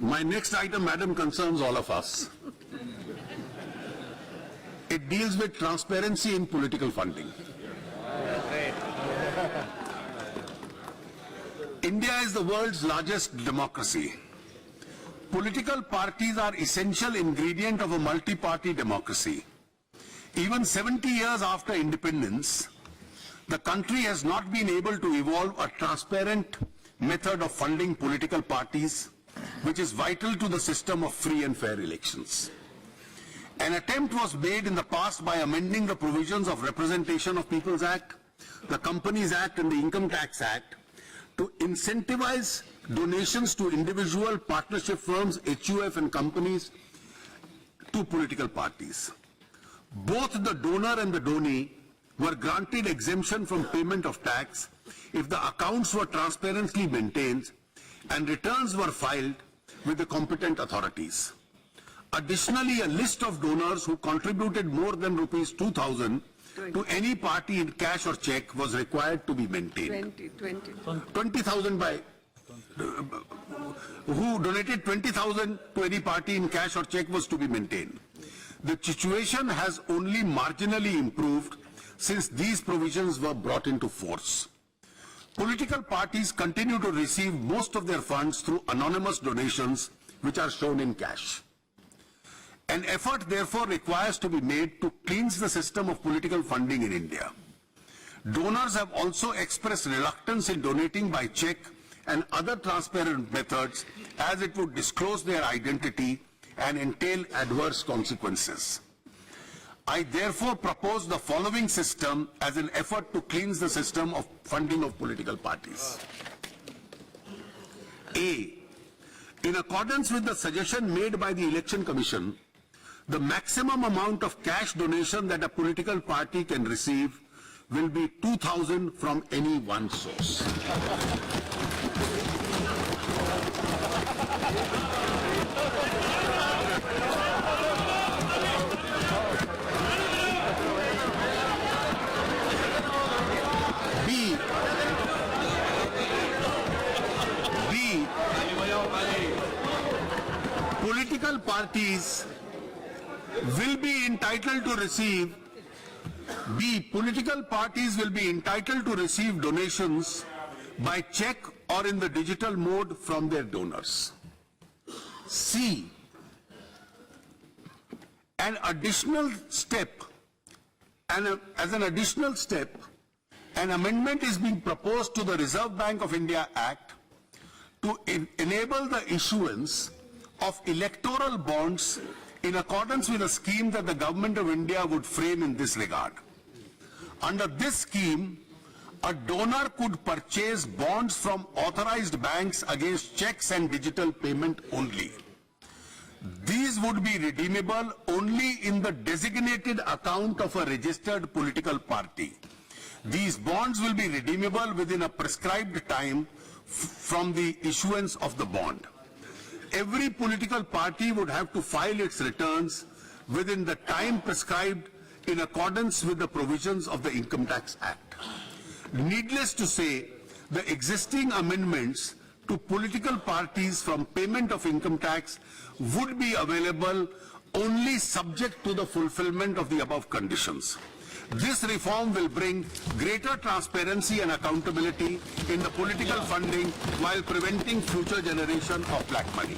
My next item, Madam, concerns all of us. It deals with transparency in political funding. India is the world's largest democracy. Political parties are essential ingredient of a multi-party democracy. Even 70 years after independence, the country has not been able to evolve a transparent method of funding political parties, which is vital to the system of free and fair elections. An attempt was made in the past by amending the provisions of Representation of People's Act, the Companies Act and the Income Tax Act to incentivize donations to individual partnership firms, HUF and companies to political parties. Both the donor and the donee were granted exemption from payment of tax if the accounts were transparently maintained and returns were filed with the competent authorities. Additionally, a list of donors who contributed more than rupees 2,000 to any party in cash or check was required to be maintained. 20,000 by who donated 20,000 to any party in cash or check was to be maintained. The situation has only marginally improved since these provisions were brought into force. Political parties continue to receive most of their funds through anonymous donations, which are shown in cash. An effort therefore requires to be made to cleanse the system of political funding in India. Donors have also expressed reluctance in donating by check and other transparent methods, as it would disclose their identity and entail adverse consequences. I therefore propose the following system as an effort to cleanse the system of funding of political parties. A. In accordance with the suggestion made by the Election Commission, the maximum amount of cash donation that a political party can receive will be 2,000 from any one source. Political parties will be entitled to receive political parties will be entitled to receive donations by check or in the digital mode from their donors. C. As an additional step, an amendment is being proposed to the Reserve Bank of India Act to enable the issuance of electoral bonds in accordance with a scheme that the Government of India would frame in this regard. Under this scheme, a donor could purchase bonds from authorized banks against checks and digital payment only. These would be redeemable only in the designated account of a registered political party. These bonds will be redeemable within a prescribed time from the issuance of the bond. Every political party would have to file its returns within the time prescribed in accordance with the provisions of the Income Tax Act. Needless to say, the existing amendments to political parties from payment of income tax would be available only subject to the fulfillment of the above conditions. This reform will bring greater transparency and accountability in the political funding while preventing future generation of black money.